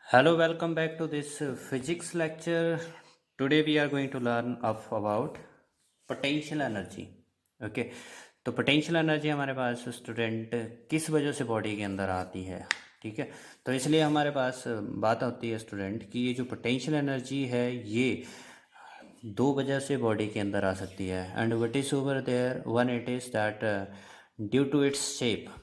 Hello, welcome back to this physics lecture. Today we are going to learn about potential energy. Okay, तो potential energy हमारे पास student किस वजह से body के अंदर आती है। ठीक है, तो इसलिए हमारे पास बात होती है स्टूडेंट कि ये जो पोटेंशियल एनर्जी है ये दो वजह से बॉडी के अंदर आ सकती है। And what is over there, one it is that due to its shape.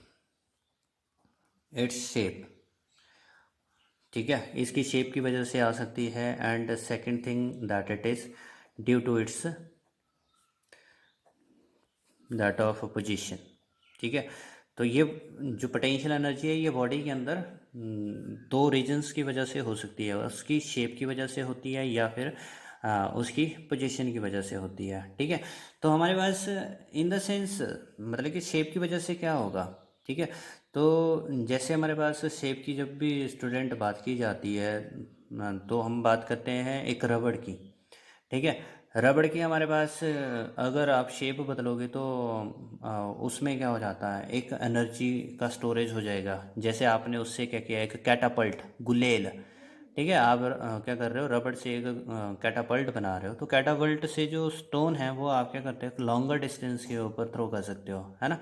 ठीक है, इसकी शेप की वजह से आ सकती है। And second thing that it is due to its that of position. ठीक है, तो ये जो पोटेंशियल एनर्जी है ये बॉडी के अंदर दो रीजन्स की वजह से हो सकती है। उसकी शेप की वजह से होती है या फिर उसकी पोजीशन की वजह से होती है। ठीक है, तो हमारे पास इन द सेंस मतलब कि शेप की वजह से क्या होगा। ठीक है, तो जैसे हमारे पास शेप की जब भी स्टूडेंट बात की जाती है तो हम बात करते हैं एक रबड़ की। ठीक है, रबड़ की हमारे पास अगर आप शेप बदलोगे तो उसमें क्या हो जाता है, एक एनर्जी का स्टोरेज हो जाएगा। जैसे आपने उससे क्या किया, एक कैटापल्ट गुलेल। ठीक है, आप क्या कर रहे हो, रबड़ से एक कैटापल्ट बना रहे हो, तो कैटापल्ट से जो स्टोन है वो आप क्या करते हो, लॉन्गर डिस्टेंस के ऊपर थ्रो कर सकते हो, है ना।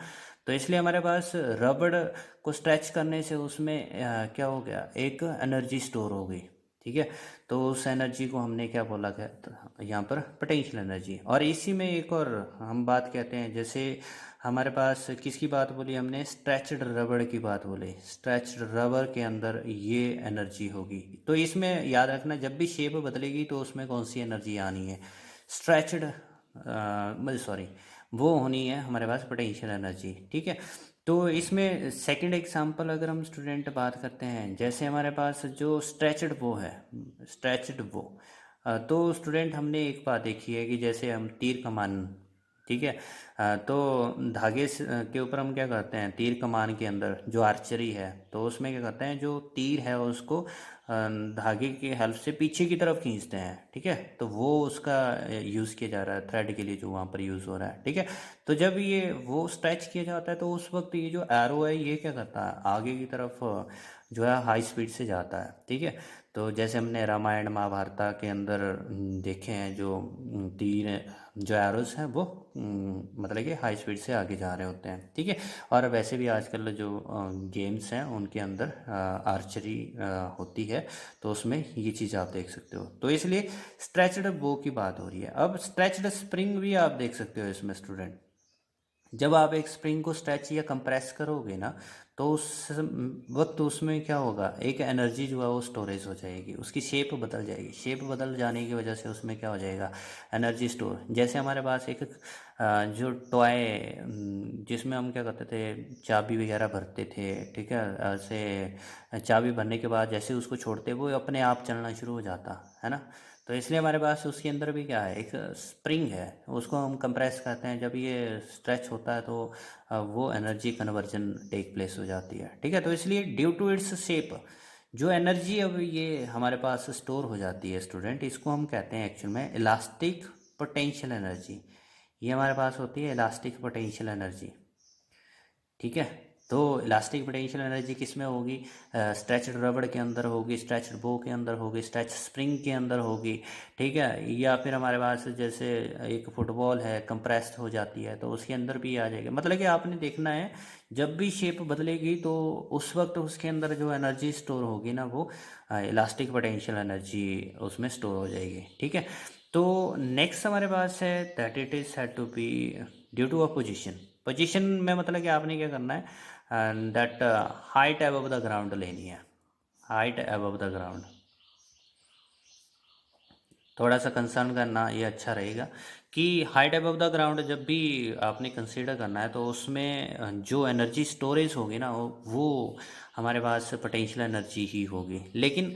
तो इसलिए हमारे पास रबड़ को स्ट्रेच करने से उसमें क्या हो गया, एक एनर्जी स्टोर हो गई। ठीक है, तो उस एनर्जी को हमने क्या बोला गया, तो यहाँ पर पोटेंशियल एनर्जी। और इसी में एक और हम बात कहते हैं, जैसे हमारे पास किसकी बात बोली हमने, स्ट्रेच्ड रबड़ की बात बोली। स्ट्रेच्ड रबड़ के अंदर ये एनर्जी होगी। तो इसमें याद रखना, जब भी शेप बदलेगी तो उसमें कौन सी एनर्जी आनी है, स्ट्रेच्ड सॉरी, वो होनी है हमारे पास पोटेंशियल एनर्जी। ठीक है, तो इसमें सेकंड एग्जांपल अगर हम स्टूडेंट बात करते हैं, जैसे हमारे पास जो स्ट्रेचड वो है, स्ट्रेचड वो तो स्टूडेंट हमने एक बात देखी है कि जैसे हम तीर कमान, ठीक है, तो के ऊपर हम क्या करते हैं, तीर कमान के अंदर जो आर्चरी है तो उसमें क्या करते हैं, जो तीर है उसको धागे की हेल्प से पीछे की तरफ खींचते हैं। ठीक है, तो वो उसका यूज़ किया जा रहा है थ्रेड के लिए, जो वहाँ पर यूज़ हो रहा है। ठीक है, तो जब ये वो स्ट्रेच किया जाता है तो उस वक्त ये जो एरो है ये क्या करता है, आगे की तरफ जो है हाई स्पीड से जाता है। ठीक है, तो जैसे हमने रामायण महाभारत के अंदर देखे हैं, जो तीर जो एरोस हैं वो मतलब कि हाई स्पीड से आगे जा रहे होते हैं। ठीक है, और वैसे भी आजकल जो गेम्स हैं उनके अंदर आर्चरी होती है, तो उसमें ये चीज़ आप देख सकते हो। तो इसलिए स्ट्रेचड बो की बात हो रही है। अब स्ट्रेचड स्प्रिंग भी आप देख सकते हो इसमें स्टूडेंट। जब आप एक स्प्रिंग को स्ट्रेच या कंप्रेस करोगे ना, तो उस वक्त उसमें क्या होगा, एक एनर्जी जो है वो स्टोरेज हो जाएगी, उसकी शेप बदल जाएगी। शेप बदल जाने की वजह से उसमें क्या हो जाएगा, एनर्जी स्टोर। जैसे हमारे पास एक जो टॉय जिसमें हम क्या करते थे, चाबी वगैरह भरते थे। ठीक है, ऐसे चाबी भरने के बाद जैसे उसको छोड़ते वो अपने आप चलना शुरू हो जाता है ना। तो इसलिए हमारे पास उसके अंदर भी क्या है, एक स्प्रिंग है, उसको हम कंप्रेस करते हैं। जब ये स्ट्रेच होता है तो वो एनर्जी कन्वर्जन टेक प्लेस हो जाती है। ठीक है, तो इसलिए ड्यू टू इट्स शेप जो एनर्जी अब ये हमारे पास स्टोर हो जाती है स्टूडेंट, इसको हम कहते हैं एक्चुअल में इलास्टिक पोटेंशियल एनर्जी। ये हमारे पास होती है इलास्टिक पोटेंशियल एनर्जी। ठीक है, तो इलास्टिक पोटेंशियल एनर्जी किस में होगी, स्ट्रेच्ड रबड़ के अंदर होगी, स्ट्रेच्ड बो के अंदर होगी, स्ट्रेच स्प्रिंग के अंदर होगी। ठीक है, या फिर हमारे पास जैसे एक फुटबॉल है कंप्रेस्ड हो जाती है तो उसके अंदर भी आ जाएगा। मतलब कि आपने देखना है, जब भी शेप बदलेगी तो उस वक्त उसके अंदर जो एनर्जी स्टोर होगी ना, वो इलास्टिक पोटेंशियल एनर्जी उसमें स्टोर हो जाएगी। ठीक है, तो नेक्स्ट हमारे पास है that it is had to be due to a position. Position में मतलब कि आपने क्या करना है, that height above the ground लेनी है, हाइट अबव द ग्राउंड। थोड़ा सा कंसर्न करना ये अच्छा रहेगा कि हाइट अबव द ग्राउंड जब भी आपने कंसीडर करना है तो उसमें जो एनर्जी स्टोरेज होगी ना वो हमारे पास पोटेंशियल एनर्जी ही होगी। लेकिन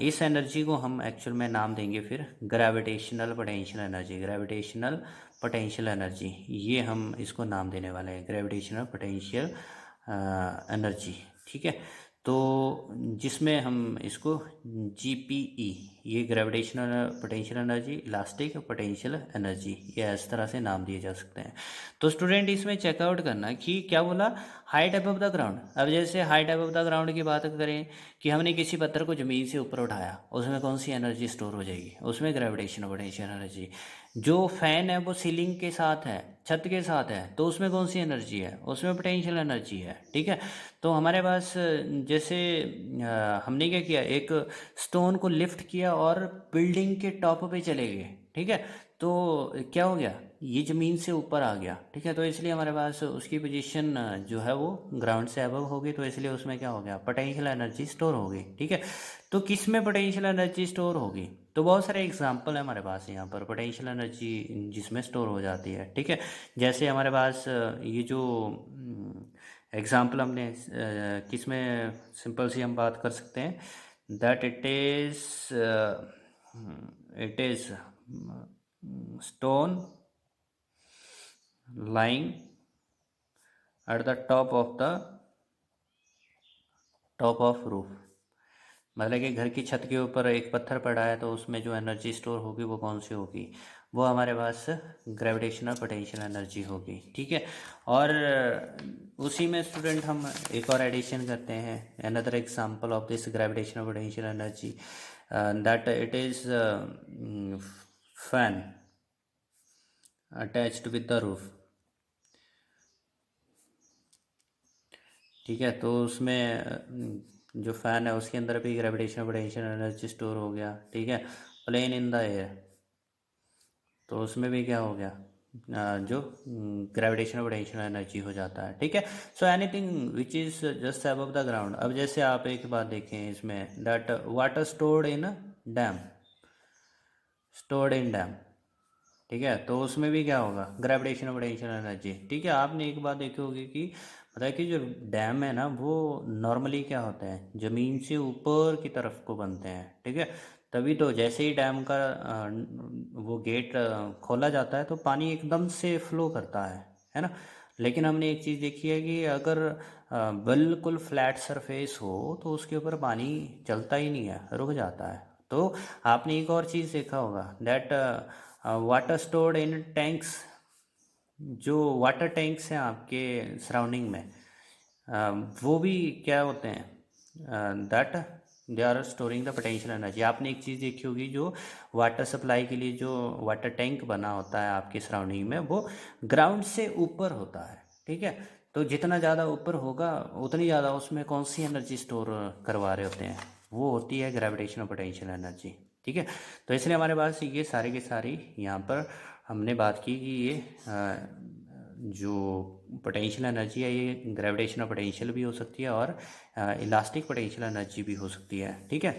इस एनर्जी को हम एक्चुअल में नाम देंगे फिर gravitational potential energy. Gravitational potential energy, ये हम इसको नाम देने वाले हैं, ग्रेविटेशनल पोटेंशियल एनर्जी। ठीक है, तो जिसमें हम इसको GPE ये gravitational potential energy, elastic potential energy, ये इस तरह से नाम दिए जा सकते हैं। तो स्टूडेंट इसमें चेकआउट करना कि क्या बोला, हाइट अबव द ग्राउंड। अब जैसे हाइट अबव द ग्राउंड की बात करें कि हमने किसी पत्थर को ज़मीन से ऊपर उठाया, उसमें कौन सी एनर्जी स्टोर हो जाएगी, उसमें ग्रेविटेशनल पोटेंशियल एनर्जी। जो फैन है वो सीलिंग के साथ है, छत के साथ है, तो उसमें कौन सी एनर्जी है, उसमें पोटेंशियल एनर्जी है। ठीक है, तो हमारे पास जैसे हमने क्या किया, एक स्टोन को लिफ्ट किया और बिल्डिंग के टॉप पे चले गए। ठीक है, तो क्या हो गया, ये ज़मीन से ऊपर आ गया। ठीक है, तो इसलिए हमारे पास उसकी पोजीशन जो है वो ग्राउंड से अबव होगी, तो इसलिए उसमें क्या हो गया, पोटेंशियल एनर्जी स्टोर होगी। ठीक है, तो किस में पोटेंशियल एनर्जी स्टोर होगी, तो बहुत सारे एग्जांपल है हमारे पास यहाँ पर पोटेंशियल एनर्जी जिसमें स्टोर हो जाती है। ठीक है, जैसे हमारे पास ये जो एग्जांपल हमने किस में सिंपल सी हम बात कर सकते हैं, that it is stone lying at the top of roof। मतलब कि घर की छत के ऊपर एक पत्थर पड़ा है, तो उसमें जो एनर्जी स्टोर होगी वो कौन सी होगी, वो हमारे पास ग्रेविटेशनल पोटेंशियल एनर्जी होगी। ठीक है, और उसी में स्टूडेंट हम एक और एडिशन करते हैं, another example of this gravitational potential energy, that it is fan attached with the roof. ठीक है, तो उसमें जो फ़ैन है उसके अंदर भी ग्रेविटेशनल पोटेंशियल एनर्जी स्टोर हो गया। ठीक है, प्लेन इन द एयर, तो उसमें भी क्या हो गया, जो ग्रेविटेशनल पोटेंशियल एनर्जी हो जाता है। ठीक है, so anything which is just above the ground. अब जैसे आप एक बात देखें इसमें, that water stored in dam, stored in dam. ठीक है, तो उसमें भी क्या होगा, ग्रेविटेशनल पोटेंशियल एनर्जी। ठीक है, आपने एक बात देखी होगी कि पता है कि जो डैम है ना वो नॉर्मली क्या होते हैं, ज़मीन से ऊपर की तरफ को बनते हैं। ठीक है, तभी तो जैसे ही डैम का वो गेट खोला जाता है तो पानी एकदम से फ्लो करता है ना। लेकिन हमने एक चीज़ देखी है कि अगर बिल्कुल फ्लैट सरफेस हो तो उसके ऊपर पानी चलता ही नहीं है, रुक जाता है। तो आपने एक और चीज़ देखा होगा, that water stored in tanks, जो वाटर टैंक्स हैं आपके सराउंडिंग में, वो भी क्या होते हैं, that they are storing the potential energy. आपने एक चीज़ देखी होगी, जो वाटर सप्लाई के लिए जो वाटर टैंक बना होता है आपके सराउंडिंग में, वो ग्राउंड से ऊपर होता है। ठीक है, तो जितना ज़्यादा ऊपर होगा उतनी ज़्यादा उसमें कौन सी एनर्जी स्टोर करवा रहे होते हैं, वो होती है ग्रेविटेशनल पोटेंशियल एनर्जी। ठीक है, तो इसलिए हमारे पास ये सारी की सारी यहाँ पर हमने बात की कि ये जो पोटेंशियल एनर्जी है ये ग्रेविटेशनल पोटेंशियल भी हो सकती है और इलास्टिक पोटेंशियल एनर्जी भी हो सकती है। ठीक है,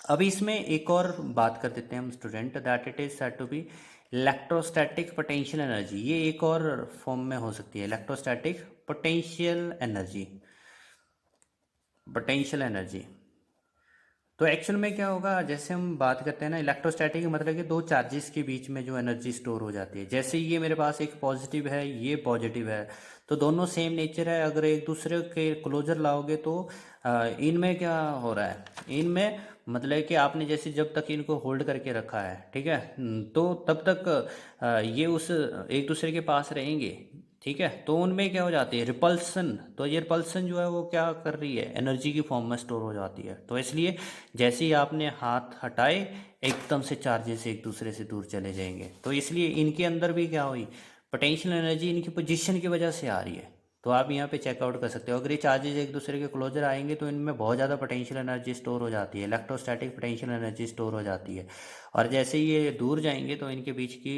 अब इसमें एक और बात कर देते हैं हम student, that it is said to be electrostatic potential energy. ये एक और फॉर्म में हो सकती है, electrostatic potential energy, potential energy. तो एक्चुअल में क्या होगा, जैसे हम बात करते हैं ना इलेक्ट्रोस्टैटिक, मतलब कि दो चार्जेस के बीच में जो एनर्जी स्टोर हो जाती है। जैसे ये मेरे पास एक पॉजिटिव है, ये पॉजिटिव है, तो दोनों सेम नेचर है। अगर एक दूसरे के क्लोजर लाओगे तो इनमें क्या हो रहा है, इनमें मतलब कि आपने जैसे जब तक इनको होल्ड करके रखा है, ठीक है, तो तब तक ये उस एक दूसरे के पास रहेंगे। ठीक है, तो उनमें क्या हो जाती है, रिपल्सन। तो ये रिपल्सन जो है वो क्या कर रही है, एनर्जी की फॉर्म में स्टोर हो जाती है। तो इसलिए जैसे ही आपने हाथ हटाए एकदम से चार्जेस एक दूसरे से दूर चले जाएंगे। तो इसलिए इनके अंदर भी क्या हुई, पोटेंशियल एनर्जी इनकी पोजीशन की वजह से आ रही है। तो आप यहाँ पे चेकआउट कर सकते हो, अगर ये चार्जेस एक दूसरे के क्लोजर आएंगे तो इनमें बहुत ज़्यादा पोटेंशियल एनर्जी स्टोर हो जाती है, इलेक्ट्रोस्टैटिक पोटेंशियल एनर्जी स्टोर हो जाती है। और जैसे ही ये दूर जाएंगे तो इनके बीच की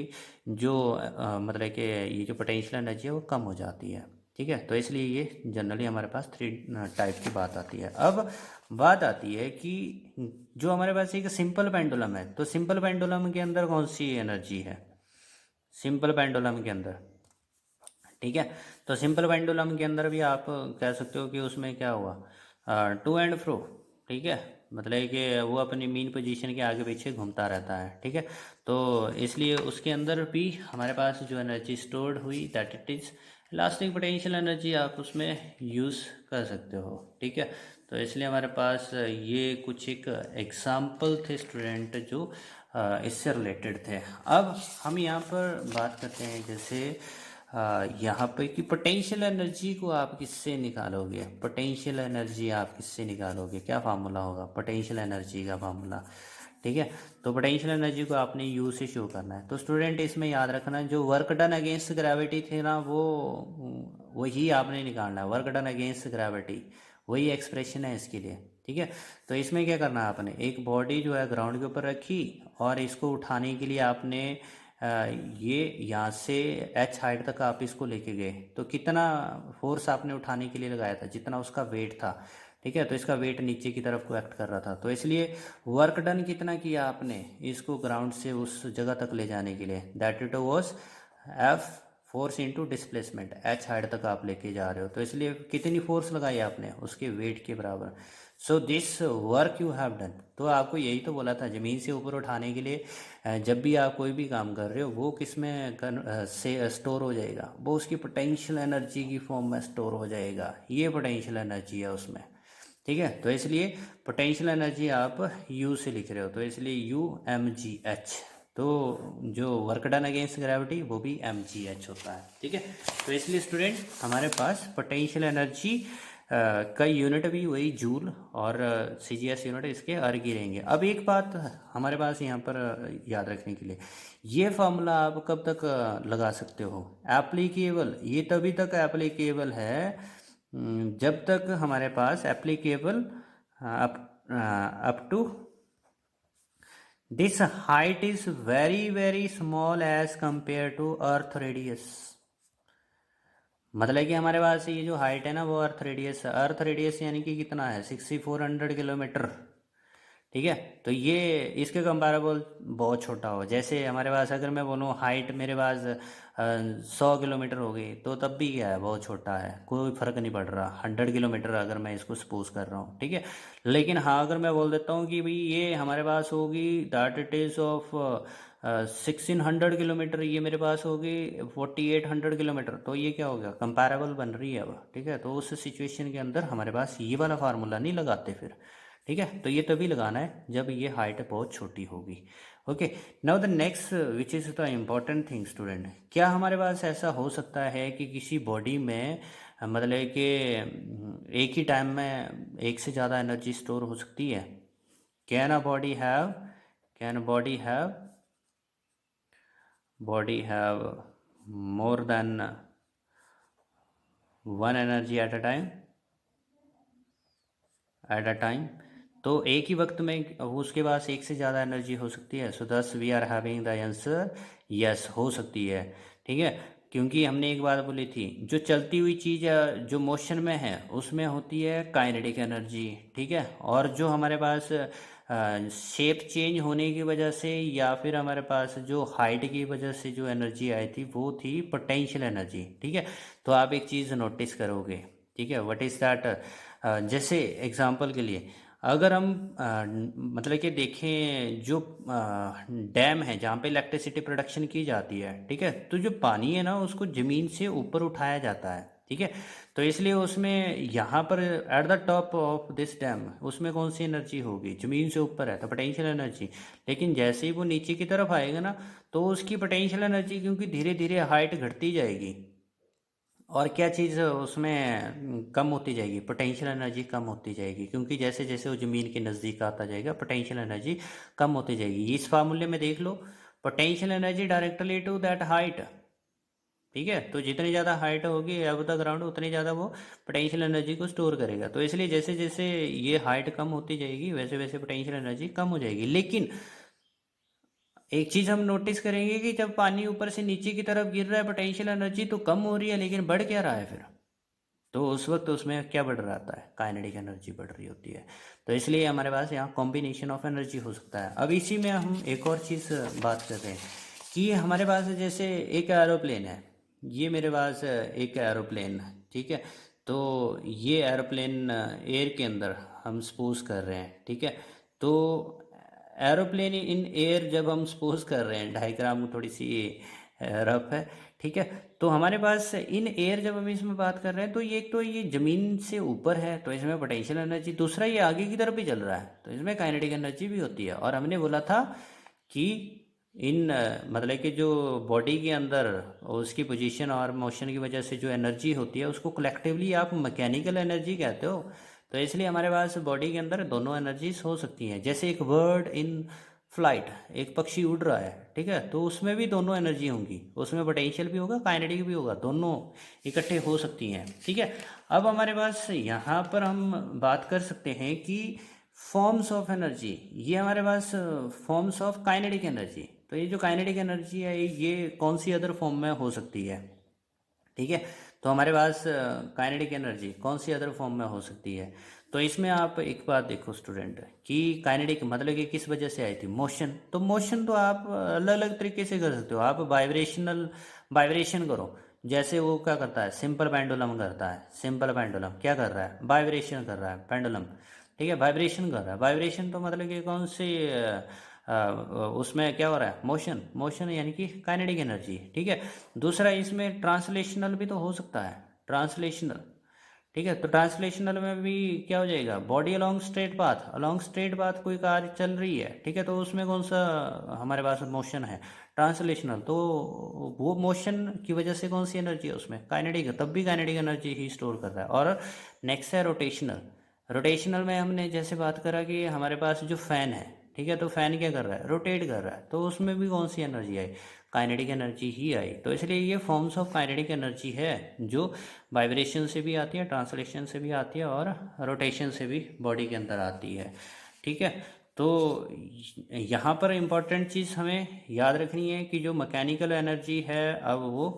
जो मतलब कि ये जो पोटेंशियल एनर्जी है वो कम हो जाती है। ठीक है, तो इसलिए ये जनरली हमारे पास 3 टाइप की बात आती है। अब बात आती है कि जो हमारे पास एक सिंपल पेंडुलम है, तो सिंपल पेंडुलम के अंदर कौन सी एनर्जी है, सिंपल पेंडुलम के अंदर। ठीक है, तो सिंपल पेंडुलम के अंदर भी आप कह सकते हो कि उसमें क्या हुआ, टू एंड फ्रो। ठीक है, मतलब कि वो अपनी मीन पोजीशन के आगे पीछे घूमता रहता है। ठीक है, तो इसलिए उसके अंदर भी हमारे पास जो एनर्जी स्टोर्ड हुई that it is elastic potential energy, आप उसमें यूज़ कर सकते हो। ठीक है, इसलिए हमारे पास ये कुछ एक एग्जाम्पल थे स्टूडेंट जो इससे रिलेटेड थे। अब हम यहाँ पर बात करते हैं जैसे यहाँ पे कि पोटेंशियल एनर्जी को आप किससे निकालोगे, पोटेंशियल एनर्जी आप किससे निकालोगे, क्या फार्मूला होगा पोटेंशियल एनर्जी का फार्मूला। ठीक है, तो पोटेंशियल एनर्जी को आपने यू से शो करना है। तो स्टूडेंट इसमें याद रखना जो वर्क डन अगेंस्ट ग्रेविटी थे ना वो वही आपने निकालना है, वर्क डन अगेंस्ट ग्रेविटी वही एक्सप्रेशन है इसके लिए। ठीक है, तो इसमें क्या करना है आपने, एक बॉडी जो है ग्राउंड के ऊपर रखी और इसको उठाने के लिए आपने ये यहाँ से एच हाइट तक आप इसको लेके गए, तो कितना फोर्स आपने उठाने के लिए लगाया था, जितना उसका वेट था। ठीक है, तो इसका वेट नीचे की तरफ को एक्ट कर रहा था, तो इसलिए वर्क डन कितना किया आपने इसको ग्राउंड से उस जगह तक ले जाने के लिए, that it was F force into displacement, H height तक आप लेके जा रहे हो, तो इसलिए कितनी फोर्स लगाई आपने उसके वेट के बराबर। So this work you have done. तो आपको यही तो बोला था ज़मीन से ऊपर उठाने के लिए जब भी आप कोई भी काम कर रहे हो वो किस में से स्टोर हो जाएगा, वो उसकी पोटेंशियल एनर्जी की फॉर्म में स्टोर हो जाएगा, ये पोटेंशियल एनर्जी है उसमें। ठीक है, तो इसलिए पोटेंशियल एनर्जी आप यू से लिख रहे हो, तो इसलिए यू एम जी एच, तो जो वर्क डन अगेंस्ट ग्रेविटी वो भी एम जी एच होता है। ठीक है, तो इसलिए स्टूडेंट हमारे पास पोटेंशियल एनर्जी का यूनिट भी वही जूल और सी जी एस यूनिट इसके अर्ग ही रहेंगे। अब एक बात हमारे पास यहाँ पर याद रखने के लिए, ये फार्मूला आप कब तक लगा सकते हो एप्लीकेबल, ये तभी तक एप्लीकेबल है जब तक हमारे पास applicable up to this height is very very small as compare to earth radius. मतलब कि हमारे पास ये जो हाइट है ना वो अर्थ रेडियस यानी कि कितना है 6400 किलोमीटर। ठीक है, तो ये इसके कंपेरेबल बहुत छोटा हो, जैसे हमारे पास अगर मैं बोलूँ हाइट मेरे पास 100 किलोमीटर हो गई तो तब भी क्या है बहुत छोटा है, कोई फ़र्क नहीं पड़ रहा 100 किलोमीटर अगर मैं इसको सपोज कर रहा हूँ। ठीक है, लेकिन हाँ अगर मैं बोल देता हूँ कि भाई ये हमारे पास होगी that it is of 1600 kilometre, ये मेरे पास होगी 4800 किलोमीटर, तो ये क्या हो गया कंपेरेबल बन रही है अब। ठीक है, तो उस सिचुएशन के अंदर हमारे पास ये वाला फार्मूला नहीं लगाते फिर। ठीक है, तो ये तभी लगाना है जब ये हाइट बहुत छोटी होगी। Okay, now the next which is the important thing student, क्या हमारे पास ऐसा हो सकता है कि किसी बॉडी में मतलब कि एक ही टाइम में एक से ज़्यादा एनर्जी स्टोर हो सकती है? Can a body have, can body have more than one energy at a time? तो एक ही वक्त में उसके पास एक से ज़्यादा एनर्जी हो सकती है। So this we are having the answer yes, हो सकती है। ठीक है, क्योंकि हमने एक बात बोली थी जो चलती हुई चीज़ जो मोशन में है उसमें होती है काइनेटिक एनर्जी। ठीक है, और जो हमारे पास शेप चेंज होने की वजह से या फिर हमारे पास जो हाइट की वजह से जो एनर्जी आई थी वो थी पोटेंशियल एनर्जी। ठीक है, तो आप एक चीज़ नोटिस करोगे। ठीक है, व्हाट इज़ दैट, जैसे एग्जांपल के लिए अगर हम मतलब कि देखें जो डैम है जहाँ पे इलेक्ट्रिसिटी प्रोडक्शन की जाती है। ठीक है, तो जो पानी है ना उसको ज़मीन से ऊपर उठाया जाता है। ठीक है, तो इसलिए उसमें यहाँ पर at the top of this dam उसमें कौन सी एनर्जी होगी, ज़मीन से ऊपर है तो पोटेंशियल एनर्जी। लेकिन जैसे ही वो नीचे की तरफ आएगा ना तो उसकी पोटेंशियल एनर्जी क्योंकि धीरे धीरे हाइट घटती जाएगी और क्या चीज़ उसमें कम होती जाएगी, पोटेंशियल एनर्जी कम होती जाएगी, क्योंकि जैसे जैसे वो ज़मीन के नज़दीक आता जाएगा पोटेंशियल एनर्जी कम होती जाएगी। इस फार्मूले में देख लो potential energy directly to that height. ठीक है, तो जितनी ज़्यादा हाइट होगी अब द ग्राउंड उतनी ज़्यादा वो पोटेंशियल एनर्जी को स्टोर करेगा। तो इसलिए जैसे जैसे ये हाइट कम होती जाएगी वैसे वैसे पोटेंशियल एनर्जी कम हो जाएगी। लेकिन एक चीज हम नोटिस करेंगे कि जब पानी ऊपर से नीचे की तरफ गिर रहा है पोटेंशियल एनर्जी तो कम हो रही है, लेकिन बढ़ क्या रहा है फिर, तो उस वक्त उसमें क्या बढ़ रहा है, काइनेटिक एनर्जी बढ़ रही होती है। तो इसलिए हमारे पास यहाँ कॉम्बिनेशन ऑफ एनर्जी हो सकता है। अब इसी में हम एक और चीज़ बात करते हैं कि हमारे पास जैसे एक एरोप्लेन है, ये मेरे पास एक एरोप्लेन है। ठीक है, तो ये एरोप्लेन एयर के अंदर हम सपोज कर रहे हैं। ठीक है, तो एरोप्लेन इन एयर जब हम सपोज कर रहे हैं, डायग्राम थोड़ी सी रफ है। ठीक है। तो हमारे पास इन एयर जब हम इसमें बात कर रहे हैं तो ये एक तो ये ज़मीन से ऊपर है तो इसमें पोटेंशियल एनर्जी, दूसरा ये आगे की तरफ भी चल रहा है तो इसमें काइनेटिक एनर्जी भी होती है। और हमने बोला था कि इन मतलब कि जो बॉडी के अंदर उसकी पोजीशन और मोशन की वजह से जो एनर्जी होती है उसको कलेक्टिवली आप मैकेनिकल एनर्जी कहते हो। तो इसलिए हमारे पास बॉडी के अंदर दोनों एनर्जीज हो सकती हैं। जैसे एक बर्ड इन फ्लाइट, एक पक्षी उड़ रहा है, ठीक है, तो उसमें भी दोनों एनर्जी होंगी, उसमें पोटेंशियल भी होगा, काइनेटिक भी होगा, दोनों इकट्ठे हो सकती हैं। ठीक है। अब हमारे पास यहाँ पर हम बात कर सकते हैं कि फॉर्म्स ऑफ एनर्जी, ये हमारे पास फॉर्म्स ऑफ काइनेटिक एनर्जी। तो ये जो काइनेटिक एनर्जी है ये कौन सी अदर फॉर्म में हो सकती है? ठीक है। तो हमारे पास काइनेटिक एनर्जी कौन सी अदर फॉर्म में हो सकती है? तो इसमें आप एक बात देखो स्टूडेंट कि काइनेटिक मतलब कि किस वजह से आई थी? मोशन। तो मोशन तो आप अलग अलग तरीके से कर सकते हो। आप वाइब्रेशन करो, जैसे वो क्या करता है, सिंपल पेंडुलम करता है। सिंपल पेंडुलम क्या कर रहा है? वाइब्रेशन कर रहा है पेंडुलम। ठीक है, वाइब्रेशन कर रहा है। वाइब्रेशन तो मतलब कि कौन सी उसमें क्या हो रहा है? मोशन। मोशन यानी कि काइनेटिक एनर्जी। ठीक है। दूसरा इसमें ट्रांसलेशनल भी तो हो सकता है, ट्रांसलेशनल। ठीक है, तो ट्रांसलेशनल में भी क्या हो जाएगा? Body along straight path, along straight path कोई कार चल रही है, ठीक है, तो उसमें कौन सा हमारे पास मोशन है? ट्रांसलेशनल। तो वो मोशन की वजह से कौन सी एनर्जी है उसमें? काइनेटिक, तब भी काइनेटिक एनर्जी ही स्टोर कर रहा है। और नेक्स्ट है रोटेशनल। रोटेशनल में हमने जैसे बात करा कि हमारे पास जो फैन है, ठीक है, तो फैन क्या कर रहा है? रोटेट कर रहा है, तो उसमें भी कौन सी एनर्जी आई? काइनेटिक एनर्जी ही आई। तो इसलिए ये फॉर्म्स ऑफ काइनेटिक एनर्जी है जो वाइब्रेशन से भी आती है, ट्रांसलेशन से भी आती है और रोटेशन से भी बॉडी के अंदर आती है। ठीक है। तो यहाँ पर इम्पॉर्टेंट चीज़ हमें याद रखनी है कि जो मैकेनिकल एनर्जी है अब वो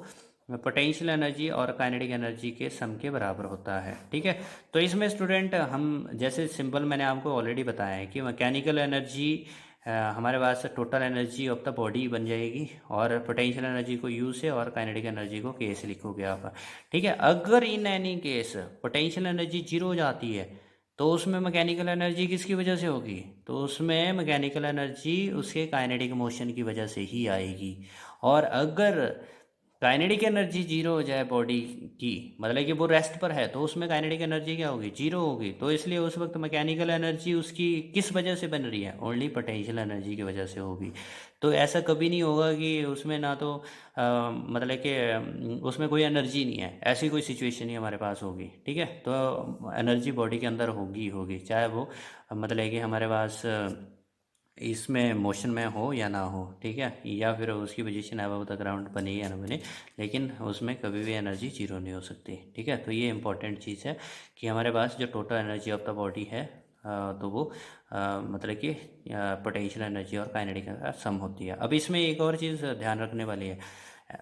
पोटेंशियल एनर्जी और काइनेटिक एनर्जी के सम के बराबर होता है। ठीक है। तो इसमें स्टूडेंट हम जैसे सिंपल मैंने आपको ऑलरेडी बताया है कि मैकेनिकल एनर्जी हमारे पास total energy of the body बन जाएगी और पोटेंशियल एनर्जी को यू से और काइनेटिक एनर्जी को के से लिखोगे आप। ठीक है। अगर in any case potential energy zero हो जाती है तो उसमें मैकेनिकल एनर्जी किसकी वजह से होगी? तो उसमें मैकेनिकल एनर्जी उसके काइनेटिक मोशन की वजह से ही आएगी। और अगर काइनेटिक एनर्जी जीरो हो जाए बॉडी की, मतलब कि वो रेस्ट पर है, तो उसमें काइनेटिक एनर्जी क्या होगी? जीरो होगी। तो इसलिए उस वक्त मैकेनिकल एनर्जी उसकी किस वजह से बन रही है? ओनली पोटेंशियल एनर्जी की वजह से होगी। तो ऐसा कभी नहीं होगा कि उसमें ना तो मतलब कि उसमें कोई एनर्जी नहीं है, ऐसी कोई सिचुएशन ही हमारे पास होगी। ठीक है। तो एनर्जी बॉडी के अंदर होगी ही होगी, चाहे वो मतलब कि हमारे पास इसमें मोशन में हो या ना हो। ठीक है, या फिर उसकी पोजीशन अबव द ग्राउंड बने या ना बने, लेकिन उसमें कभी भी एनर्जी जीरो नहीं हो सकती। ठीक है। तो ये इंपॉर्टेंट चीज़ है कि हमारे पास जो total energy of the body है तो वो मतलब कि पोटेंशियल एनर्जी और काइनेटिक का सम होती है। अब इसमें एक और चीज़ ध्यान रखने वाली है।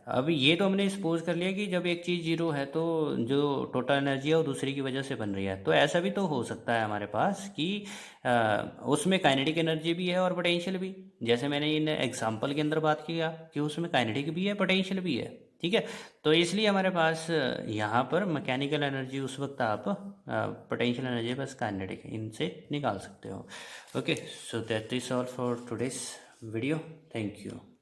अब ये तो हमने सपोज कर लिया कि जब एक चीज़ जीरो है तो जो टोटल एनर्जी है वो दूसरी की वजह से बन रही है। तो ऐसा भी तो हो सकता है हमारे पास कि उसमें काइनेटिक एनर्जी भी है और पोटेंशियल भी। जैसे मैंने इन एग्जांपल के अंदर बात किया कि उसमें काइनेटिक भी है, पोटेंशियल भी है। ठीक है। तो इसलिए हमारे पास यहाँ पर मैकेनिकल एनर्जी उस वक्त आप पोटेंशियल एनर्जी बस काइनेटिक इनसे निकाल सकते हो। Okay, so that is all for today's video. Thank you.